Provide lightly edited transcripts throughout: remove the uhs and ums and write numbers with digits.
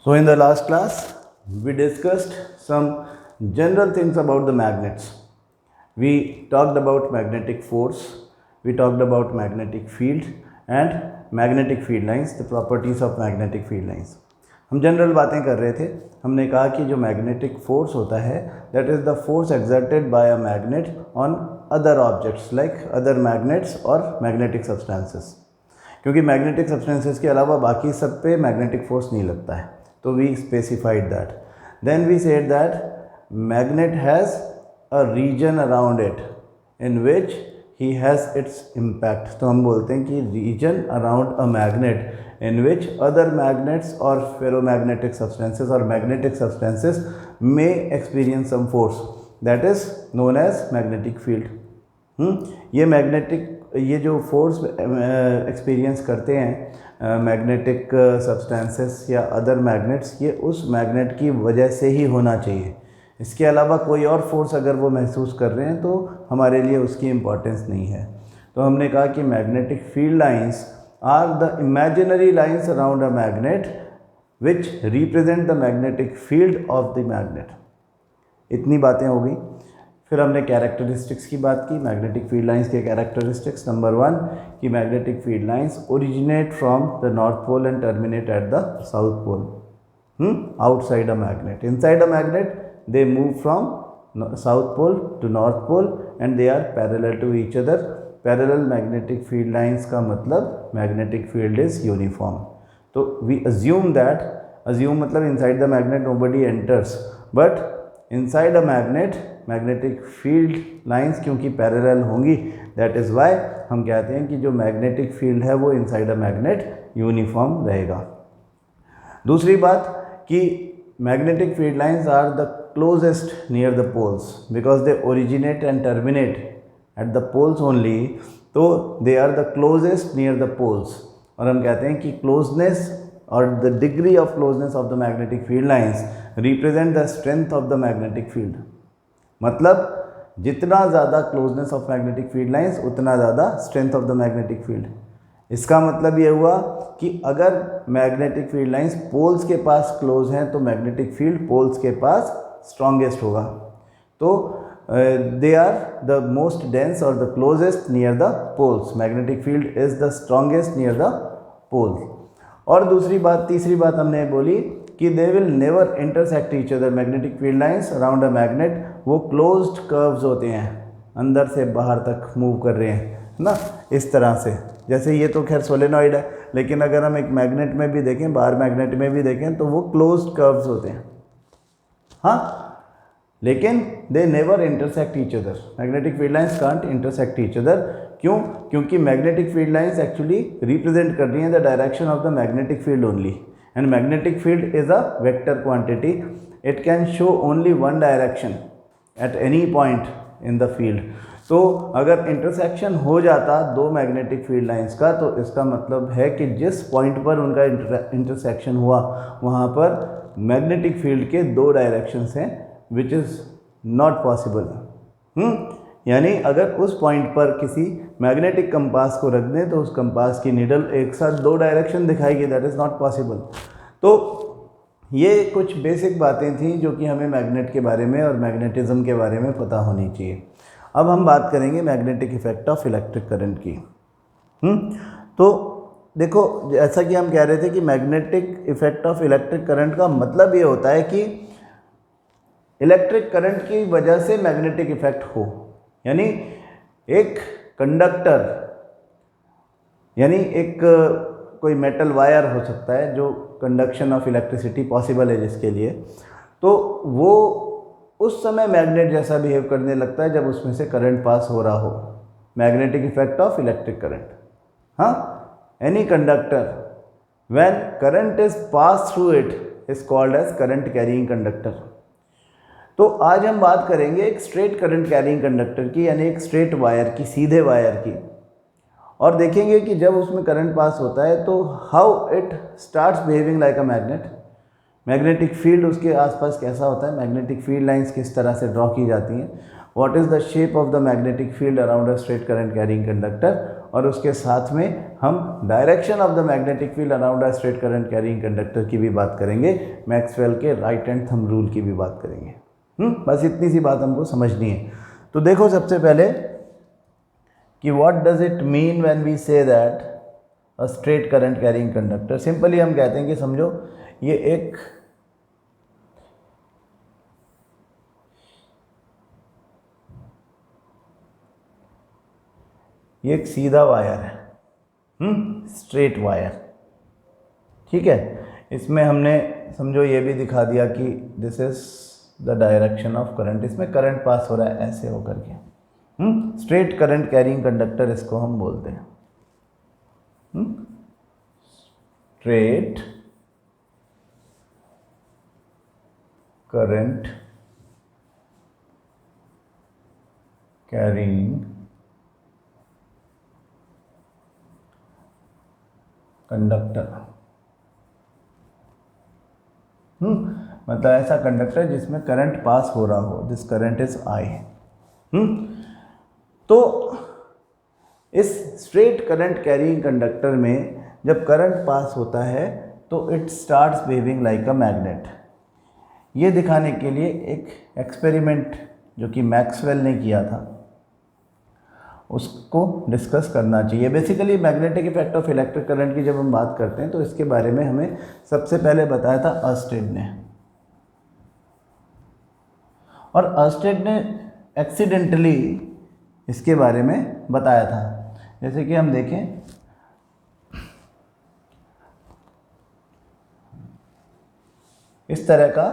So in the last class, we discussed some general things about the magnets. We talked about magnetic force, we talked about magnetic field and magnetic field lines, the properties of magnetic field lines. हम general बातें कर रहे थे. हमने कहा कि जो magnetic force होता है that is the force exerted by a magnet on other objects like other magnets और मैग्नेटिक सब्सटेंसेस. क्योंकि मैग्नेटिक सब्सटेंसेस के अलावा बाकी सब पे मैग्नेटिक फोर्स नहीं लगता है, तो we specified that. Then we said that magnet has a region around it in which he has its impact. तो हम बोलते हैं कि region around a magnet in which other magnets or ferromagnetic substances or magnetic substances may experience some force that is known as magnetic field. ये जो force experience करते हैं magnetic substances या अदर मैग्नेट्स, ये उस मैग्नेट की वजह से ही होना चाहिए. इसके अलावा कोई और फोर्स अगर वो महसूस कर रहे हैं तो हमारे लिए उसकी इम्पोर्टेंस नहीं है. तो हमने कहा कि magnetic field lines are the imaginary lines around a magnet which represent the magnetic field of the magnet. इतनी बातें हो गई. फिर हमने कैरेक्टरिस्टिक्स की बात की. मैग्नेटिक फील्ड लाइंस के कैरेक्टरिस्टिक्स नंबर 1 कि magnetic field lines originate from the north pole and terminate at the south pole outside a magnet. Inside a magnet they move from south pole to north pole and they are parallel to each other. Parallel magnetic field lines का मतलब magnetic field is uniform. तो we assume that, assume मतलब inside the magnet nobody enters, but inside a magnet magnetic field lines क्योंकि parallel होंगी, that is why हम कहते हैं कि जो मैग्नेटिक फील्ड है वो इनसाइड अ मैग्नेट यूनिफॉर्म रहेगा. दूसरी बात कि magnetic field lines are the closest near the poles because they originate and terminate at the poles only, तो they are the closest near the poles. और हम कहते हैं कि closeness or the degree of closeness of the magnetic field lines represent the strength of the magnetic field. मतलब जितना ज़्यादा closeness of magnetic field lines उतना ज़्यादा strength of the magnetic field. इसका मतलब ये हुआ कि अगर magnetic field lines poles के पास close हैं तो magnetic field poles के पास strongest होगा. तो they are the most dense or the closest near the poles. Magnetic field is the strongest near the poles. और दूसरी बात, तीसरी बात हमने बोली कि they will never intersect each other. Magnetic field lines around a magnet वो closed curves होते हैं, अंदर से बाहर तक मूव कर रहे हैं ना, इस तरह से. जैसे ये तो खैर सोलेनॉइड है, लेकिन अगर हम एक मैग्नेट में भी देखें, बाहर मैग्नेट में भी देखें, तो वो क्लोज्ड कर्व्स होते हैं. हाँ, लेकिन they never intersect each other. Magnetic field lines can't intersect each other. क्यों? क्योंकि magnetic field lines actually represent कर रही हैं the direction of the magnetic field only, and magnetic field is a vector quantity. It can show only one direction at any point in the field. तो अगर intersection हो जाता दो magnetic field lines का, तो इसका मतलब है कि जिस पॉइंट पर उनका इंटरसेक्शन हुआ वहाँ पर मैग्नेटिक फील्ड के दो डायरेक्शंस हैं, विच इज़ नॉट पॉसिबल. यानी अगर उस पॉइंट पर किसी मैग्नेटिक कंपास को रख दें तो उस कंपास की निडल एक साथ दो डायरेक्शन दिखाएगी, दैट इज़ नॉट पॉसिबल. तो ये कुछ बेसिक बातें थी जो कि हमें मैग्नेट के बारे में और मैग्नेटिज्म के बारे में पता होनी चाहिए. अब हम बात करेंगे magnetic effect of electric current की. तो देखो, जैसा कि हम कह रहे थे कि magnetic effect of electric current का मतलब ये होता है कि इलेक्ट्रिक करंट की वजह से मैग्नेटिक इफेक्ट हो. यानी एक कंडक्टर, यानी एक कोई मेटल वायर हो सकता है जो कंडक्शन ऑफ इलेक्ट्रिसिटी पॉसिबल है जिसके लिए, तो वो उस समय मैग्नेट जैसा बिहेव करने लगता है जब उसमें से करंट पास हो रहा हो. Magnetic effect of electric current. हाँ, any conductor when current is pass through it is called as current carrying conductor. तो आज हम बात करेंगे एक स्ट्रेट करंट कैरिंग कंडक्टर की, यानी एक स्ट्रेट वायर की, सीधे वायर की, और देखेंगे कि जब उसमें करंट पास होता है तो how it starts behaving like a magnet. Magnetic field उसके आसपास कैसा होता है, मैग्नेटिक फील्ड लाइंस किस तरह से ड्रॉ की जाती हैं, what is the shape of the magnetic field around a straight current carrying conductor, और उसके साथ में हम direction of the magnetic field around a straight current carrying conductor की भी बात करेंगे, मैक्सवेल के राइट हैंड थंब रूल की भी बात करेंगे। बस इतनी सी बात हमको समझनी है। तो देखो सबसे पहले कि what does it mean when we say that a straight current carrying conductor. Simply हम कहते हैं कि समझो ये एक सीधा वायर है, स्ट्रेट वायर, ठीक है। इसमें हमने समझो ये भी दिखा दिया कि this is the direction of current, इसमें करंट पास हो रहा है ऐसे होकर के। स्ट्रेट करंट कैरिंग कंडक्टर इसको हम बोलते हैं, स्ट्रेट करंट कैरिंग कंडक्टर। मतलब ऐसा कंडक्टर जिसमें करंट पास हो रहा हो, दिस करंट इज आई। तो इस स्ट्रेट करंट कैरिंग कंडक्टर में जब करंट पास होता है तो it starts behaving like a magnet. ये दिखाने के लिए एक एक्सपेरिमेंट जो कि मैक्सवेल ने किया था उसको डिस्कस करना चाहिए। Basically magnetic effect of electric current की जब हम बात करते हैं तो इसके बारे में हमें सबसे पहले बताया था अर्स्टेड ने, और अर्स्टेड ने एक्सीडेंटली इसके बारे में बताया था। जैसे कि हम देखें, इस तरह का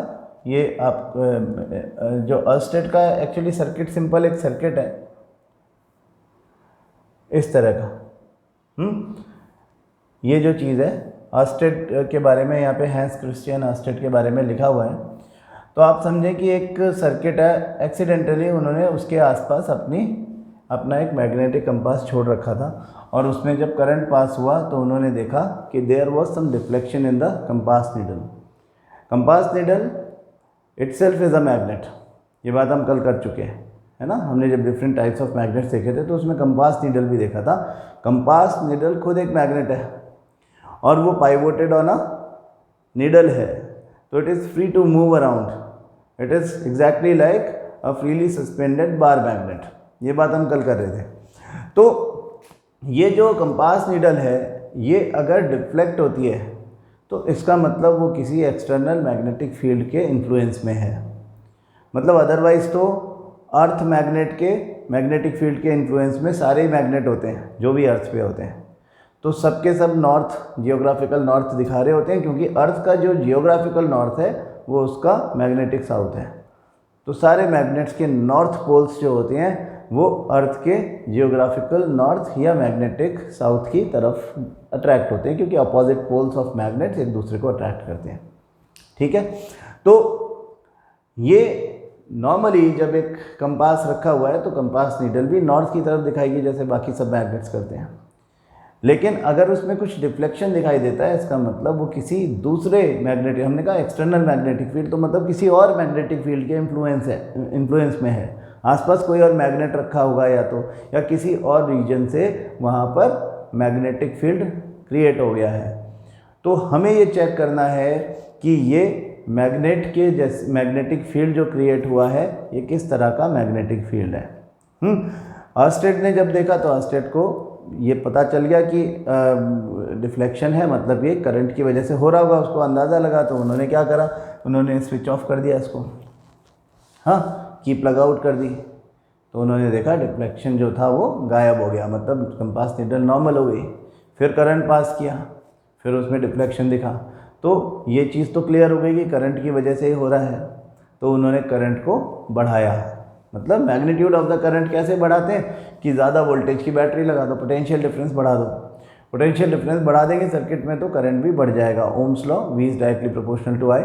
ये आप जो अर्स्टेड का एक्चुअली सर्किट सिंपल एक सर्किट है इस तरह का। ये जो चीज़ है अर्स्टेड के बारे में यहाँ पे हैंस क्रिश्चियन अर्स्टेड के बारे में लिखा हुआ है। तो आप समझें कि एक सर्किट है, एक्सीडेंटली उन्होंने उसके आसपास अपना एक मैग्नेटिक कंपास छोड़ रखा था, और उसमें जब करंट पास हुआ तो उन्होंने देखा कि there was some deflection in the compass needle. Compass needle itself is a magnet, ये बात हम कल कर चुके हैं, है ना। हमने जब डिफरेंट टाइप्स ऑफ मैग्नेट्स देखे थे तो उसमें कंपास नीडल भी देखा था। कंपास नीडल खुद एक मैग्नेट है और वो पाइवोटेड ऑन अ नीडल है, तो it is free to move around, it is exactly like a freely suspended bar magnet. ये बात हम कल कर रहे थे। तो ये जो कंपास नीडल है ये अगर डिफ्लेक्ट होती है तो इसका मतलब वो किसी एक्सटर्नल मैग्नेटिक फील्ड के इन्फ्लुएंस में है। मतलब अदरवाइज़ तो अर्थ मैग्नेटिक फील्ड के इन्फ्लुएंस में सारे ही मैग्नेट होते हैं जो भी अर्थ पे होते हैं, तो सबके सब नॉर्थ, जियोग्राफिकल नॉर्थ दिखा रहे होते हैं, क्योंकि अर्थ का जो जियोग्राफिकल नॉर्थ है वो उसका मैग्नेटिक साउथ है। तो सारे मैग्नेट्स के नॉर्थ पोल्स जो होते हैं वो अर्थ के जियोग्राफिकल नॉर्थ या मैग्नेटिक साउथ की तरफ अट्रैक्ट होते हैं, क्योंकि अपोजिट पोल्स ऑफ मैग्नेट्स एक दूसरे को अट्रैक्ट करते हैं, ठीक है। तो ये नॉर्मली जब एक कंपास रखा हुआ है तो कंपास नीडल भी नॉर्थ की तरफ दिखाएगी जैसे बाकी सब मैग्नेट्स करते हैं, लेकिन अगर उसमें कुछ डिफ्लेक्शन दिखाई देता है इसका मतलब वो किसी दूसरे मैग्नेटिक, हमने कहा एक्सटर्नल मैग्नेटिक फील्ड, तो मतलब किसी और मैग्नेटिक फील्ड के इन्फ्लुएंस में है, आसपास कोई और मैग्नेट रखा होगा या किसी और रीजन से वहाँ पर मैग्नेटिक फील्ड क्रिएट हो गया है। तो हमें ये चेक करना है कि ये मैग्नेट के जैसे मैग्नेटिक फील्ड जो क्रिएट हुआ है ये किस तरह का मैग्नेटिक फील्ड है। अर्स्टेड ने जब देखा तो अर्स्टेड को ये पता चल गया कि डिफ्लेक्शन है, मतलब ये करंट की वजह से हो रहा होगा, उसको अंदाज़ा लगा। तो उन्होंने क्या करा, उन्होंने स्विच ऑफ कर दिया इसको, कीप लग आउट कर दी। तो उन्होंने देखा डिफ्लेक्शन जो था वो गायब हो गया, मतलब कंपास नीडल नॉर्मल हो गई। फिर करंट पास किया, फिर उसमें डिफ्लेक्शन दिखा, तो ये चीज़ तो क्लियर हो गई कि करंट की वजह से ही हो रहा है। तो उन्होंने करंट को बढ़ाया, मतलब मैग्नीट्यूड ऑफ द करंट कैसे बढ़ाते हैं कि ज़्यादा वोल्टेज की बैटरी लगा दो, पोटेंशियल डिफरेंस बढ़ा दो। पोटेंशियल डिफरेंस बढ़ा देंगे सर्किट में तो करंट भी बढ़ जाएगा। Ohm's law, V is directly proportional to I,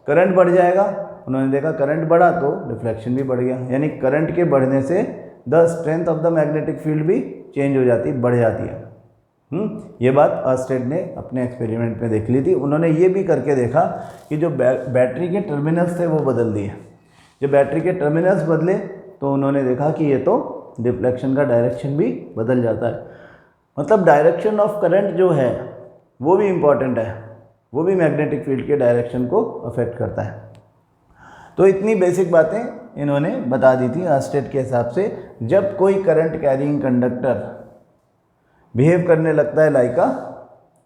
current बढ़ जाएगा। उन्होंने देखा करंट बढ़ा तो डिफ्लेक्शन भी बढ़ गया, यानी करंट के बढ़ने से the strength of the magnetic field भी चेंज हो जाती, बढ़ जाती है। ये बात अर्स्टेड ने अपने एक्सपेरिमेंट में देख ली थी। उन्होंने ये भी करके देखा कि जो बैटरी के टर्मिनल्स थे वो बदल दिए। जब बैटरी के टर्मिनल्स बदले तो उन्होंने देखा कि ये तो डिफ्लेक्शन का डायरेक्शन भी बदल जाता है। मतलब डायरेक्शन ऑफ करंट जो है वो भी इम्पॉर्टेंट है, वो भी मैग्नेटिक फील्ड के डायरेक्शन को अफेक्ट करता है। तो इतनी बेसिक बातें इन्होंने बता दी थी अर्स्टेड के हिसाब से। जब कोई करंट कैरिंग कंडक्टर बिहेव करने लगता है लाइक अ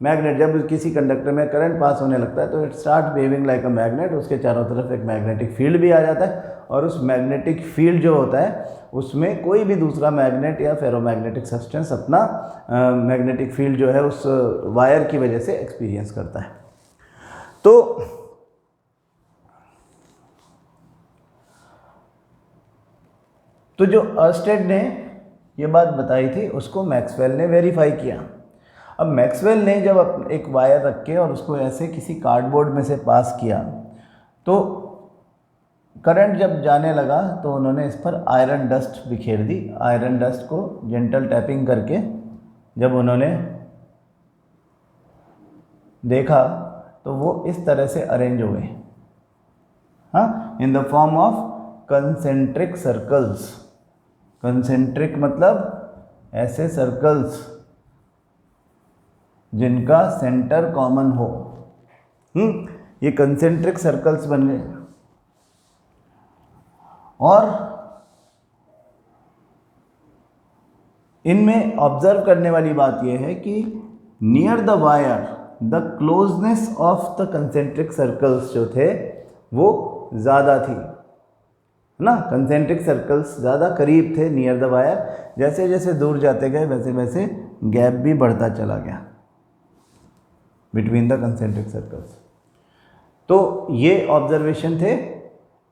मैग्नेट, जब किसी कंडक्टर में करंट पास होने लगता है तो it start behaving like a magnet, उसके चारों तरफ एक मैग्नेटिक फील्ड भी आ जाता है, और उस मैग्नेटिक फील्ड जो होता है उसमें कोई भी दूसरा मैग्नेट या फेरोमैग्नेटिक सब्सटेंस अपना मैग्नेटिक फील्ड जो है उस वायर की वजह से एक्सपीरियंस करता है। तो जो अर्स्टेड ने ये बात बताई थी उसको मैक्सवेल ने वेरीफाई किया। अब मैक्सवेल ने जब एक वायर रख के और उसको ऐसे किसी कार्डबोर्ड में से पास किया तो करंट जब जाने लगा तो उन्होंने इस पर आयरन डस्ट बिखेर दी। आयरन डस्ट को जेंटल टैपिंग करके जब उन्होंने देखा तो वो इस तरह से अरेंज हो गए, हाँ, in the form of concentric circles. Concentric मतलब ऐसे सर्कल्स जिनका सेंटर कॉमन हो। ये कंसेंट्रिक सर्कल्स बन गए। और इनमें ऑब्जर्व करने वाली बात यह है कि near the wire the closeness of the concentric circles जो थे वो ज़्यादा थी, ना, कंसेंट्रिक सर्कल्स ज़्यादा करीब थे नियर द वायर। जैसे जैसे दूर जाते गए वैसे वैसे गैप भी बढ़ता चला गया बिटवीन द कंसेंट्रिक सर्कल्स। तो ये ऑब्जर्वेशन थे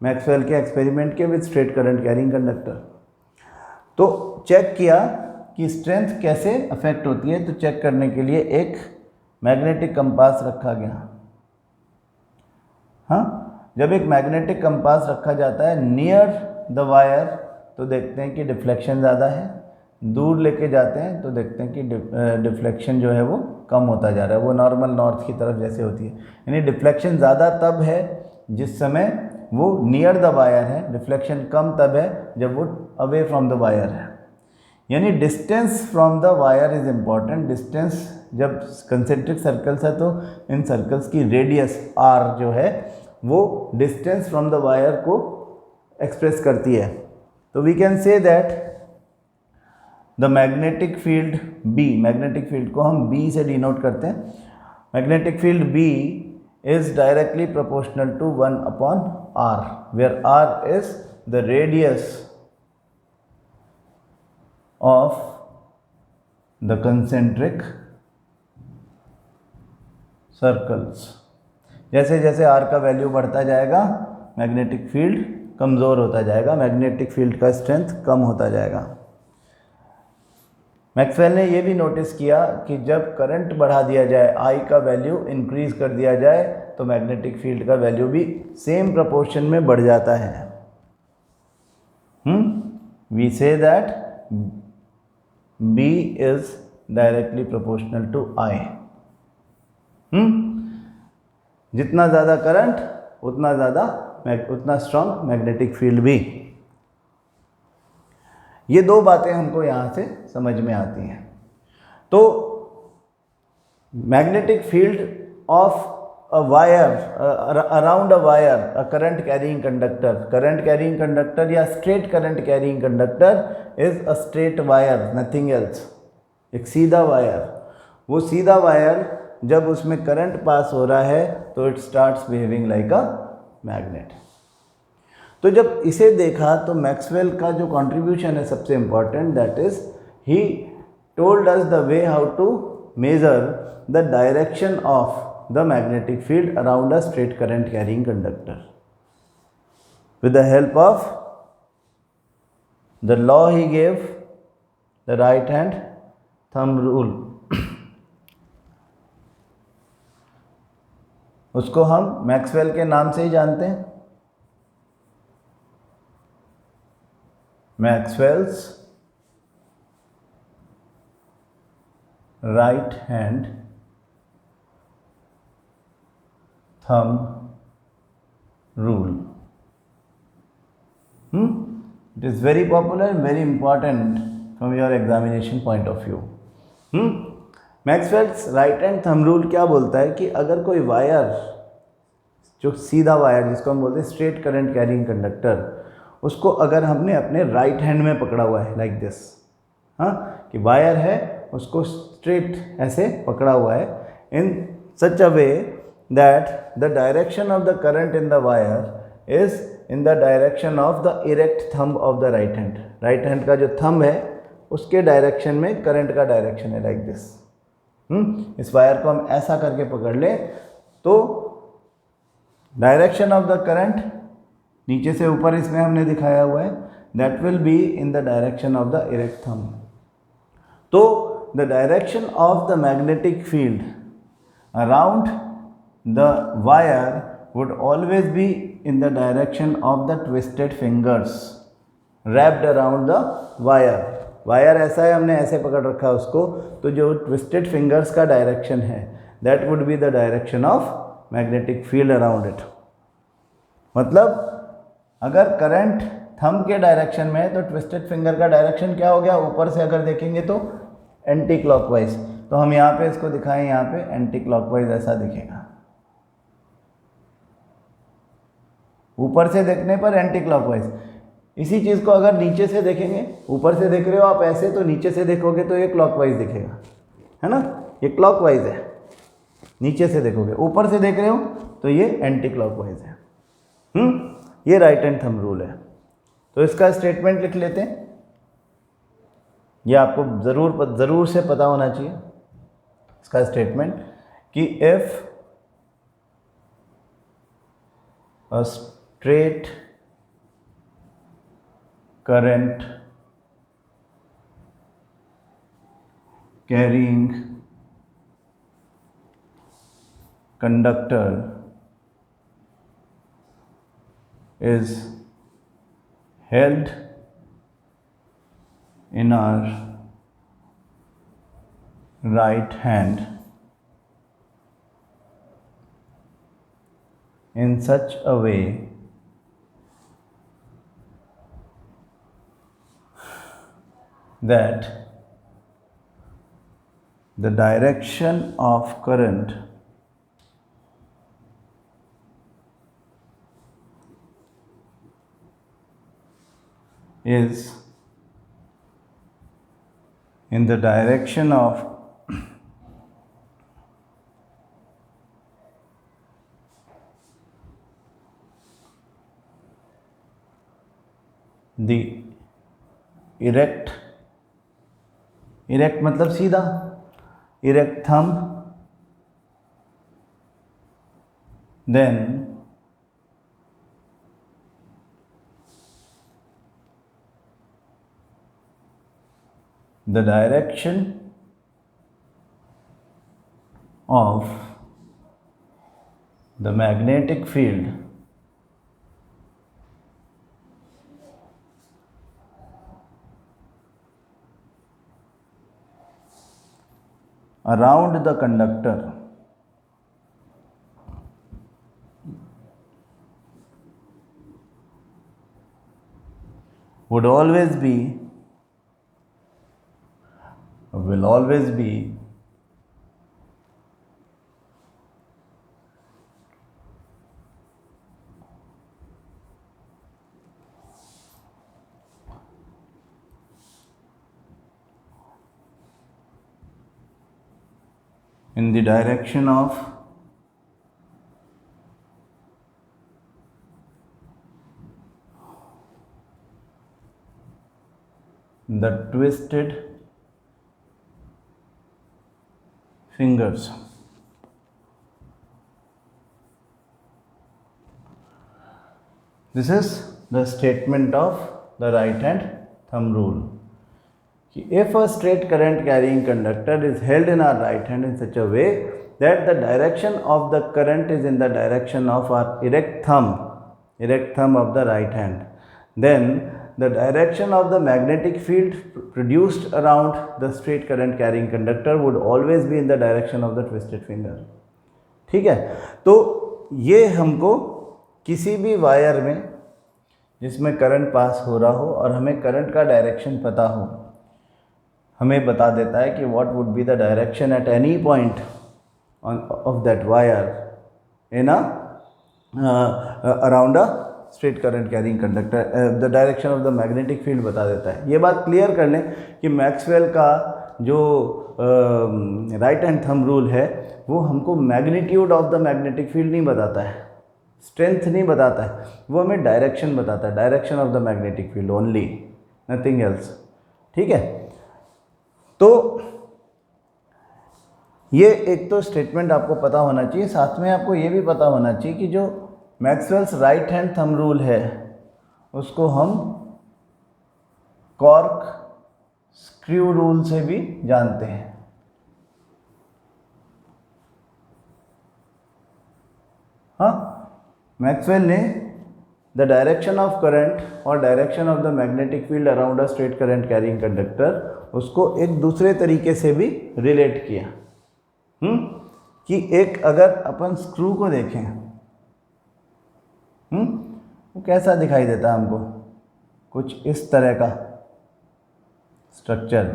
मैक्सवेल के एक्सपेरिमेंट के with straight current carrying conductor. तो चेक किया कि स्ट्रेंथ कैसे अफेक्ट होती है, तो चेक करने के लिए एक मैग्नेटिक कंपास रखा गया। हाँ, जब एक मैग्नेटिक कंपास रखा जाता है नियर द वायर तो देखते हैं कि डिफ्लेक्शन ज़्यादा है, दूर लेके जाते हैं तो देखते हैं कि डिफ्लेक्शन जो है वो कम होता जा रहा है, वो नॉर्मल नॉर्थ की तरफ जैसे होती है। यानी डिफ्लेक्शन ज़्यादा तब है जिस समय वो नियर द वायर है, डिफ्लेक्शन कम तब है जब वो अवे फ्रॉम द वायर है। यानी distance from the wire is important. Distance, जब कंसेंट्रिक सर्कल्स है तो इन सर्कल्स की रेडियस आर जो है वो डिस्टेंस फ्रॉम द वायर को एक्सप्रेस करती है। तो we can say that the magnetic field B, magnetic field को हम B से डिनोट करते हैं। Magnetic field B is directly proportional to 1/r, where r is the radius of the concentric circles. जैसे जैसे r का वैल्यू बढ़ता जाएगा मैग्नेटिक फील्ड कमज़ोर होता जाएगा, मैग्नेटिक फील्ड का स्ट्रेंथ कम होता जाएगा। मैक्सवेल ने यह भी नोटिस किया कि जब करंट बढ़ा दिया जाए, I का वैल्यू इंक्रीज कर दिया जाए तो मैग्नेटिक फील्ड का वैल्यू भी सेम प्रपोर्शन में बढ़ जाता है। We say that B is directly proportional to I। जितना ज़्यादा करंट उतना स्ट्रॉन्ग मैग्नेटिक फील्ड भी। ये दो बातें हमको यहाँ से समझ में आती हैं। तो magnetic field of a wire, around a wire, a current carrying conductor या straight current carrying conductor is a straight wire, nothing else. एक सीधा वायर, वो सीधा वायर जब उसमें करंट पास हो रहा है तो it starts behaving like a magnet. तो जब इसे देखा तो मैक्सवेल का जो कंट्रीब्यूशन है सबसे important, that is he told us the way how to measure the direction of the magnetic field around a straight current carrying conductor with the help of the law he gave, the right hand thumb rule। उसको हम Maxwell के नाम से ही जानते हैं, Maxwell's right hand thumb rule। It is very popular and very important from your examination point of view। Maxwell's right hand thumb rule क्या बोलता है कि अगर कोई वायर, जो सीधा वायर जिसको हम बोलते हैं स्ट्रेट करंट कैरिंग कंडक्टर, उसको अगर हमने अपने राइट हैंड में पकड़ा हुआ है लाइक दिस, हाँ, कि वायर है उसको स्ट्रेट ऐसे पकड़ा हुआ है in such a way that the direction of the current in the wire is in the direction of the erect thumb of the right hand. Right hand का जो थंब है उसके डायरेक्शन में करंट का डायरेक्शन है like this. इस wire को हम ऐसा करके पकड़ लें तो डायरेक्शन ऑफ द करंट नीचे से ऊपर इसमें हमने दिखाया हुआ है, that will be in the direction of the erect thumb. तो the direction of the magnetic field around the wire would always be in the direction of the twisted fingers wrapped around the wire। Wire ऐसा है, हमने ऐसे पकड़ रखा है उसको, तो जो ट्विस्टेड फिंगर्स का डायरेक्शन है that would be the direction of magnetic field around it. मतलब अगर करंट थंब के डायरेक्शन में है तो ट्विस्टेड फिंगर का डायरेक्शन क्या हो गया, ऊपर से अगर देखेंगे तो एंटी क्लॉकवाइज। तो हम यहाँ पे इसको दिखाएं, यहाँ पे एंटी क्लॉकवाइज ऐसा दिखेगा, ऊपर से देखने पर एंटी क्लॉकवाइज। इसी चीज़ को अगर नीचे से देखेंगे, ऊपर से देख रहे हो आप ऐसे, तो नीचे से देखोगे तो ये क्लॉकवाइज दिखेगा, है ना, ये क्लॉकवाइज है। नीचे से देखोगे, ऊपर से देख रहे हो तो ये एंटी क्लॉकवाइज है। ये राइट हैंड थंब रूल है। तो इसका स्टेटमेंट लिख लेते हैं, ये आपको ज़रूर से पता होना चाहिए इसका स्टेटमेंट कि if a straight current carrying conductor is held in our right hand in such a way that the direction of current is in the direction of the erect मतलब सीधा, erect thumb, then the direction of the magnetic field around the conductor will always be in the direction of the twisted fingers. This is the statement of the right hand thumb rule. If a straight current carrying conductor is held in our right hand in such a way that the direction of the current is in the direction of our erect thumb of the right hand, then the direction of the magnetic field produced around the straight current carrying conductor would always be in the direction of the twisted finger. ठीक है, तो ये हमको किसी भी wire में जिसमें current pass हो रहा हो और हमें करंट का डायरेक्शन पता हो, हमें बता देता है कि what would be the direction at any point of that wire in around a straight current carrying conductor. The direction of the magnetic field बता देता है। ये बात क्लियर कर लें कि मैक्सवेल का जो राइट हैंड थंब रूल है वो हमको magnitude of the magnetic field नहीं बताता है, स्ट्रेंथ नहीं बताता है, वो हमें डायरेक्शन बताता है, direction of the magnetic field only, nothing else. ठीक है, तो ये एक तो स्टेटमेंट आपको पता होना चाहिए। साथ में आपको ये भी पता होना चाहिए कि जो Maxwell's right hand thumb rule है उसको हम कॉर्क स्क्रू रूल से भी जानते हैं। हाँ, मैक्सवेल ने द डायरेक्शन ऑफ करंट और direction of the magnetic field around a straight current carrying conductor उसको एक दूसरे तरीके से भी रिलेट किया। कि एक अगर अपन स्क्रू को देखें, वो कैसा दिखाई देता है हमको, कुछ इस तरह का स्ट्रक्चर,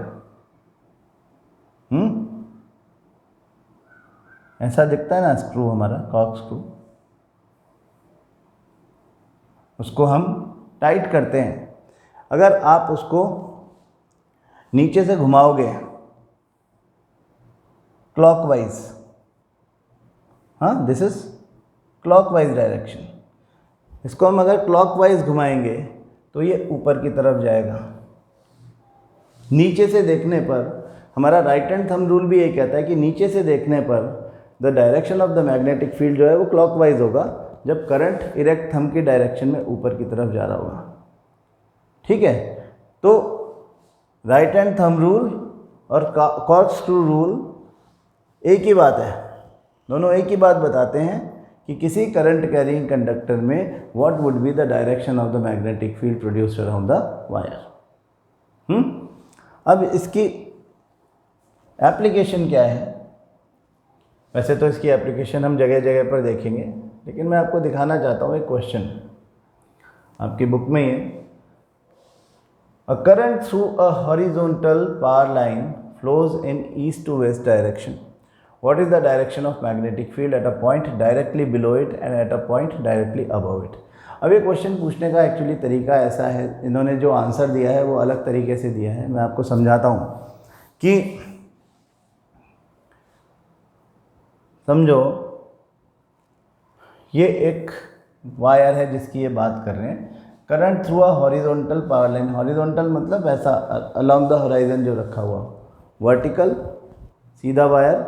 ऐसा दिखता है ना स्क्रू, हमारा कॉर्क स्क्रू। उसको हम टाइट करते हैं। अगर आप उसको नीचे से घुमाओगे क्लॉकवाइज, हाँ, दिस इज क्लॉकवाइज डायरेक्शन, इसको हम अगर क्लॉकवाइज घुमाएंगे तो ये ऊपर की तरफ जाएगा। नीचे से देखने पर हमारा राइट हैंड थंब रूल भी ये कहता है कि नीचे से देखने पर the direction of the magnetic field जो है वो क्लॉकवाइज होगा जब करंट इरेक्ट थंब की डायरेक्शन में ऊपर की तरफ जा रहा होगा। ठीक है, तो राइट हैंड थंब रूल और कॉर्क स्क्रू रूल एक ही बात है, दोनों एक ही बात बताते हैं कि किसी करंट कैरिंग कंडक्टर में what would be the direction of the magnetic field produced around the wire. अब इसकी एप्लीकेशन क्या है? वैसे तो इसकी एप्लीकेशन हम जगह जगह पर देखेंगे, लेकिन मैं आपको दिखाना चाहता हूँ एक क्वेश्चन आपकी बुक में ही है। A current through a horizontal power line flows in east to west direction. What is the direction of magnetic field at a point directly below it and at a point directly above it? अब ये question पूछने का actually तरीका ऐसा है, इन्होंने जो answer दिया है वो अलग तरीके से दिया है। मैं आपको समझाता हूँ कि समझो ये एक वायर है जिसकी ये बात कर रहे हैं, current through a horizontal power line. Horizontal मतलब ऐसा अलोंग द होराइजन जो रखा हुआ, वर्टिकल सीधा वायर,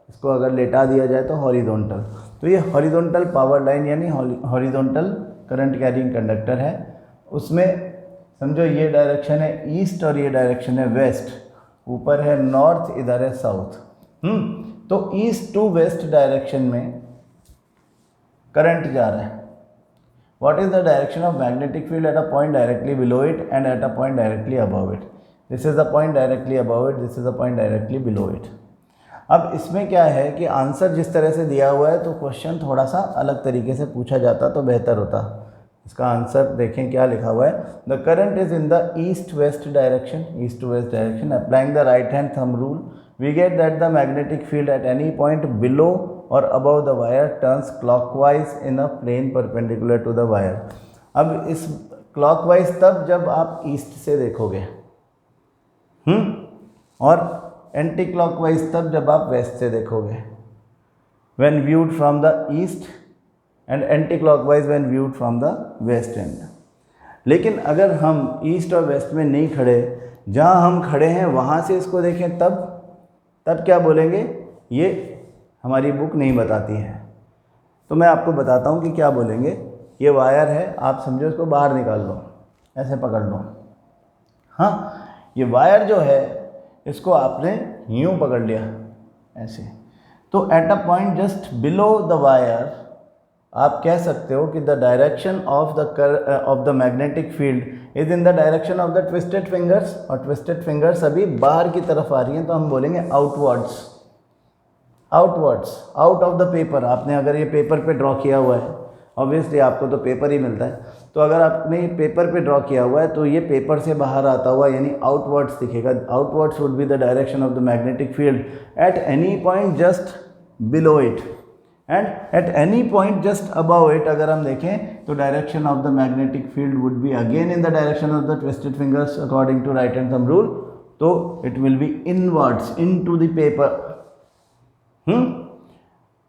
इसको अगर लेटा दिया जाए तो हॉरिजॉन्टल। तो ये हॉरिजॉन्टल पावर लाइन यानी हॉरिजॉन्टल करंट कैरिंग कंडक्टर है। उसमें समझो ये डायरेक्शन है ईस्ट और ये डायरेक्शन है वेस्ट, ऊपर है नॉर्थ, इधर है साउथ। तो ईस्ट टू वेस्ट डायरेक्शन में करंट जा रहा है। What is the direction of magnetic field at a point directly below it and at a point directly above it. This is the point directly above it, this is the point directly below it. अब इसमें क्या है कि answer जिस तरह से दिया हुआ है तो क्वेश्चन थोड़ा सा अलग तरीके से पूछा जाता तो बेहतर होता। इसका आंसर देखें क्या लिखा हुआ है। The current is in the east west direction, east to west direction, applying the right hand thumb rule we get that the magnetic field at any point below और above the wire turns clockwise in a plane perpendicular to the wire. अब इस clockwise तब जब आप east से देखोगे, और anti clockwise तब जब आप वेस्ट से देखोगे, when viewed from the east, and anti clockwise when viewed from the west end. लेकिन अगर हम ईस्ट और वेस्ट में नहीं खड़े, जहाँ हम खड़े हैं वहाँ से इसको देखें तब क्या बोलेंगे? ये हमारी बुक नहीं बताती है, तो मैं आपको बताता हूँ कि क्या बोलेंगे। ये वायर है, आप समझो इसको बाहर निकाल लो, ऐसे पकड़ लो। हाँ, ये वायर जो है इसको आपने यूँ पकड़ लिया ऐसे, तो at a point just below the wire आप कह सकते हो कि the direction of the magnetic field is in the direction of the twisted fingers, और ट्विस्टेड फिंगर्स अभी बाहर की तरफ आ रही हैं, तो हम बोलेंगे outwards, outwards, out of the paper. आपने अगर ये पेपर पे ड्रॉ किया हुआ है, ऑब्वियसली आपको तो पेपर ही मिलता है, तो अगर आपने पेपर पे ड्रॉ किया हुआ है तो ये पेपर से बाहर आता हुआ यानी आउटवर्ड्स दिखेगा। Outwards would be the direction of the magnetic field at any point just below it and at any point just above it. अगर हम देखें तो direction of the magnetic field would be again in the direction of the twisted fingers according to right hand thumb rule, तो it will be inwards into the paper.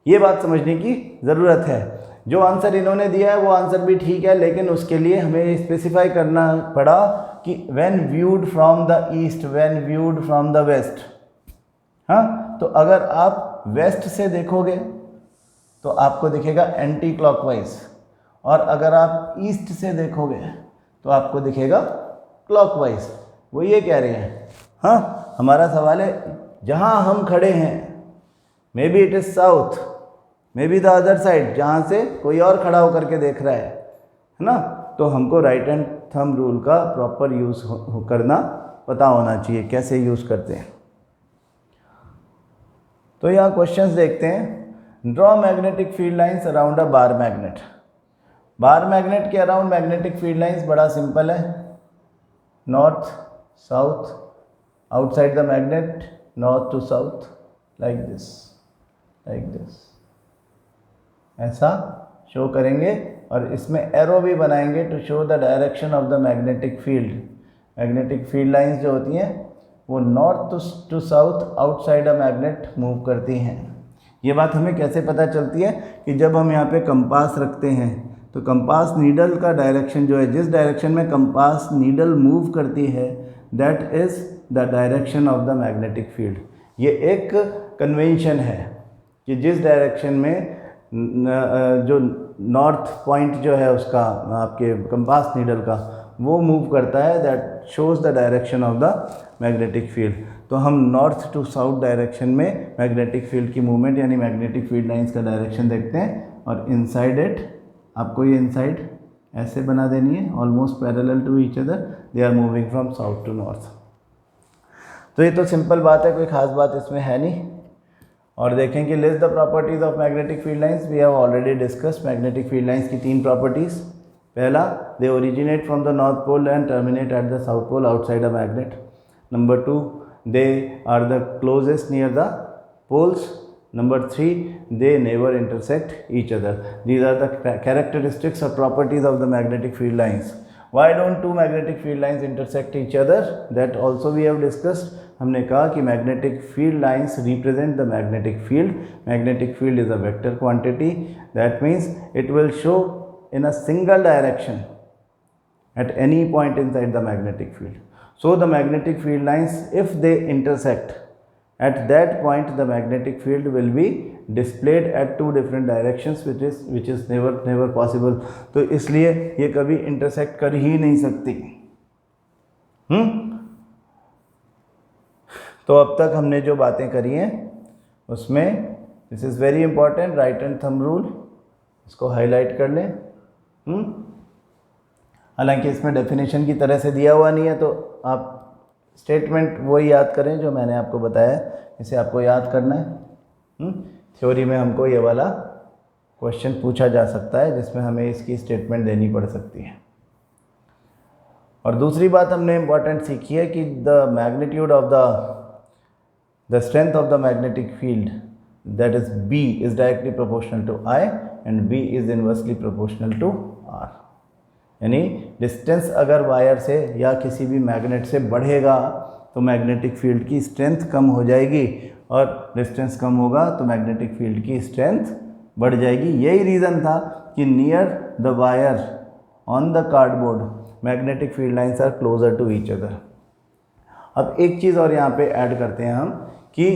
ये बात समझने की ज़रूरत है। जो आंसर इन्होंने दिया है वो आंसर भी ठीक है, लेकिन उसके लिए हमें स्पेसिफाई करना पड़ा कि when viewed from the east, when viewed from the west. हाँ, तो अगर आप वेस्ट से देखोगे तो आपको दिखेगा एंटी क्लॉकवाइज, और अगर आप ईस्ट से देखोगे तो आपको दिखेगा क्लॉकवाइज। वो ये कह रहे हैं, हाँ हमारा सवाल है जहाँ हम खड़े हैं, may be it is south, may be the other side, जहाँ से कोई और खड़ा होकर के देख रहा है ना, तो हमको राइट हैंड थंब रूल का प्रॉपर यूज़ करना पता होना चाहिए, कैसे यूज़ करते हैं। तो यहाँ क्वेश्चंस देखते हैं। Draw magnetic field lines around a bar magnet. Bar magnet के अराउंड मैग्नेटिक फील्ड लाइंस बड़ा सिंपल है, north south, outside the magnet north to south, like this, ऐसा शो करेंगे, और इसमें एरो भी बनाएंगे to show the direction of the magnetic field. Magnetic field lines जो होती हैं वो north to south outside a magnet move करती हैं। ये बात हमें कैसे पता चलती है कि जब हम यहाँ पे कंपास रखते हैं तो कंपास नीडल का डायरेक्शन जो है, जिस डायरेक्शन में कंपास नीडल मूव करती है, that is the direction of the magnetic field. ये एक कन्वेंशन है कि जिस डायरेक्शन में जो नॉर्थ पॉइंट जो है उसका, आपके कंपास नीडल का, वो मूव करता है, that shows the direction of the magnetic field. तो हम नॉर्थ टू साउथ डायरेक्शन में मैग्नेटिक फील्ड की मूवमेंट यानी मैग्नेटिक फील्ड लाइंस का डायरेक्शन देखते हैं, और इनसाइड इट आपको ये इनसाइड ऐसे बना देनी है, almost parallel to each other, they are moving from south to north. तो ये तो सिंपल बात है, कोई ख़ास बात इसमें है नहीं। और देखें कि list the properties of magnetic field lines. We have already discussed magnetic field lines की 3 प्रॉपर्टीज़। पहला, they originate from the north pole and terminate at the south pole outside a magnet. Number 2, they are the closest near the poles. Number 3, they never intersect each other. These are the characteristics or properties of the magnetic field lines. Why don't two magnetic field lines intersect each other? That also we have discussed. हमने कहा कि magnetic field lines represent the magnetic field. Magnetic field is a vector quantity. That means it will show in a single direction at any point inside the magnetic field. So the magnetic field lines, if they intersect, at that point the magnetic field will be displayed at 2 different directions, which is never possible. तो इसलिए ये कभी intersect कर ही नहीं सकती। तो अब तक हमने जो बातें करी हैं उसमें this is very important, right hand thumb rule, इसको हाईलाइट कर लें। हालांकि इसमें डेफिनेशन की तरह से दिया हुआ नहीं है, तो आप स्टेटमेंट वही याद करें जो मैंने आपको बताया, इसे आपको याद करना है। थ्योरी में हमको ये वाला क्वेश्चन पूछा जा सकता है जिसमें हमें इसकी स्टेटमेंट देनी पड़ सकती है। और दूसरी बात हमने इम्पॉर्टेंट सीखी है कि the magnitude of the strength of the magnetic field, that is B, is directly proportional to I and B is inversely proportional to R। यानी डिस्टेंस अगर वायर से या किसी भी मैग्नेट से बढ़ेगा तो मैग्नेटिक फील्ड की स्ट्रेंथ कम हो जाएगी, और डिस्टेंस कम होगा तो मैग्नेटिक फील्ड की स्ट्रेंथ बढ़ जाएगी। यही रीज़न था कि near the wire on the cardboard magnetic field lines are closer to each other. अब एक चीज़ और यहाँ पे ऐड करते हैं हम कि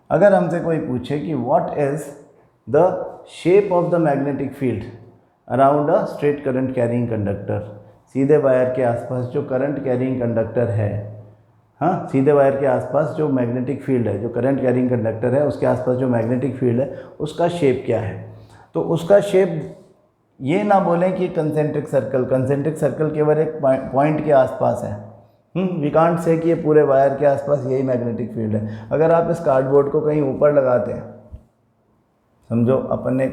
अगर हमसे कोई पूछे कि what is the shape of the magnetic field around a straight current carrying conductor, सीधे वायर के आसपास जो करंट कैरिंग कंडक्टर है, हाँ सीधे वायर के आसपास जो मैग्नेटिक फील्ड है, जो करंट कैरिंग कंडक्टर है उसके आसपास जो मैग्नेटिक फील्ड है उसका शेप क्या है। तो उसका शेप ये ना बोलें कि कंसेंट्रिक सर्कल, कंसेंट्रिक सर्कल केवल एक पॉइंट के आसपास है। वी कांट से कि ये पूरे वायर के आसपास यही मैग्नेटिक फील्ड है। अगर आप इस कार्डबोर्ड को कहीं ऊपर लगाते हैं, समझो अपन ने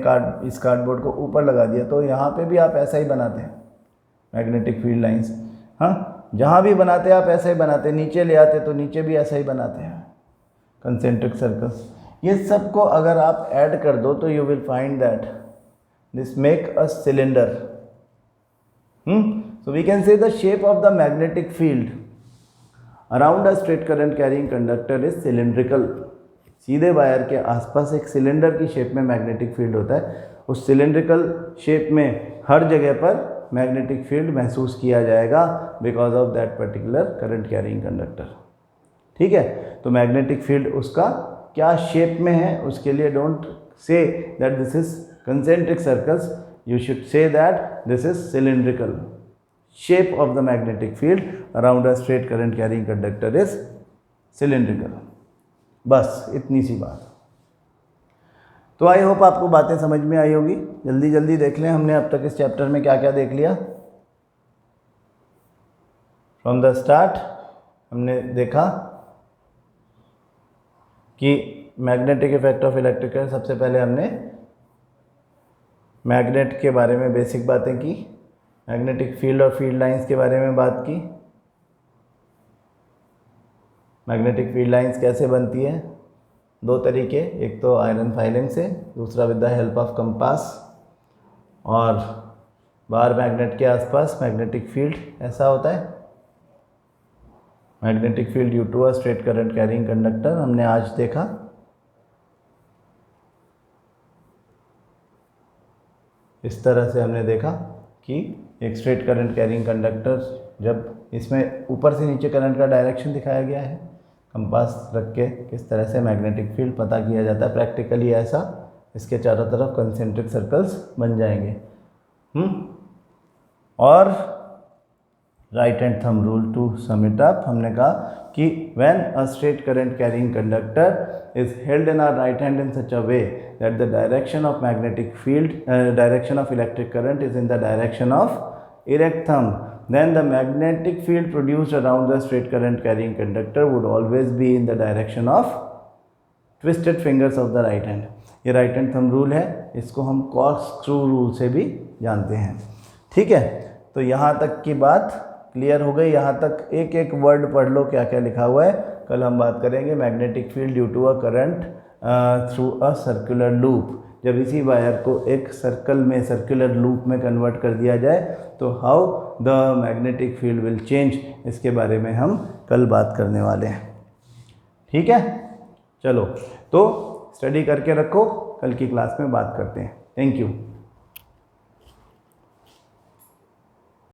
इस कार्डबोर्ड को ऊपर लगा दिया, तो यहाँ पे भी आप ऐसा ही बनाते हैं मैग्नेटिक फील्ड लाइंस। हाँ, जहाँ भी बनाते हैं आप ऐसा ही बनाते हैं, नीचे ले आते तो नीचे भी ऐसा ही बनाते हैं कंसेंट्रिक सर्कल्स। ये सब को अगर आप ऐड कर दो तो you will find that this make a cylinder. So we can say the shape of the magnetic field around a straight current carrying conductor is cylindrical। सीधे वायर के आसपास एक सिलेंडर की शेप में मैग्नेटिक फील्ड होता है। उस cylindrical shape में हर जगह पर मैग्नेटिक फील्ड महसूस किया जाएगा because of that particular current carrying conductor. ठीक है, तो मैग्नेटिक फील्ड उसका क्या शेप में है, उसके लिए don't say that this is concentric circles, you should say that this is cylindrical shape of the magnetic field around a straight current carrying conductor is cylindrical। बस इतनी सी बात। तो आई होप आपको बातें समझ में आई होगी। जल्दी जल्दी देख लें हमने अब तक इस चैप्टर में क्या क्या देख लिया। फ्रॉम द स्टार्ट हमने देखा कि magnetic effect of electric current, सबसे पहले हमने मैग्नेट के बारे में बेसिक बातें की, मैग्नेटिक फील्ड और फील्ड लाइंस के बारे में बात की। मैग्नेटिक फील्ड लाइंस कैसे बनती है, दो तरीके, एक तो आयरन फाइलिंग से, दूसरा with the help of compass. और बार मैग्नेट के आसपास मैग्नेटिक फील्ड ऐसा होता है, magnetic field due to a straight current carrying conductor हमने आज देखा। इस तरह से हमने देखा कि एक स्ट्रेट करंट कैरिंग कंडक्टर, जब इसमें ऊपर से नीचे करंट का डायरेक्शन दिखाया गया है, कंपास रख के किस तरह से मैग्नेटिक फील्ड पता किया जाता है प्रैक्टिकली ऐसा, इसके चारों तरफ कंसेंट्रिक सर्कल्स बन जाएंगे। और right hand thumb rule to sum it up, हमने कहा कि when a straight current carrying conductor is held in our right hand in such a way that the direction of magnetic field, direction of electric current is in the direction of erect thumb, then the magnetic field produced around the straight current carrying conductor would always be in the direction of twisted fingers of the right hand। ये right hand thumb rule है, इसको हम corkscrew rule से भी जानते हैं। ठीक है, तो यहाँ तक की बात क्लियर हो गई। यहाँ तक एक एक वर्ड पढ़ लो क्या क्या लिखा हुआ है। कल हम बात करेंगे magnetic field due to a current through a circular loop. जब इसी वायर को एक सर्कल में, सर्कुलर लूप में कन्वर्ट कर दिया जाए तो how the magnetic field will change, इसके बारे में हम कल बात करने वाले हैं। ठीक है, चलो तो स्टडी करके रखो, कल की क्लास में बात करते हैं। Thank you.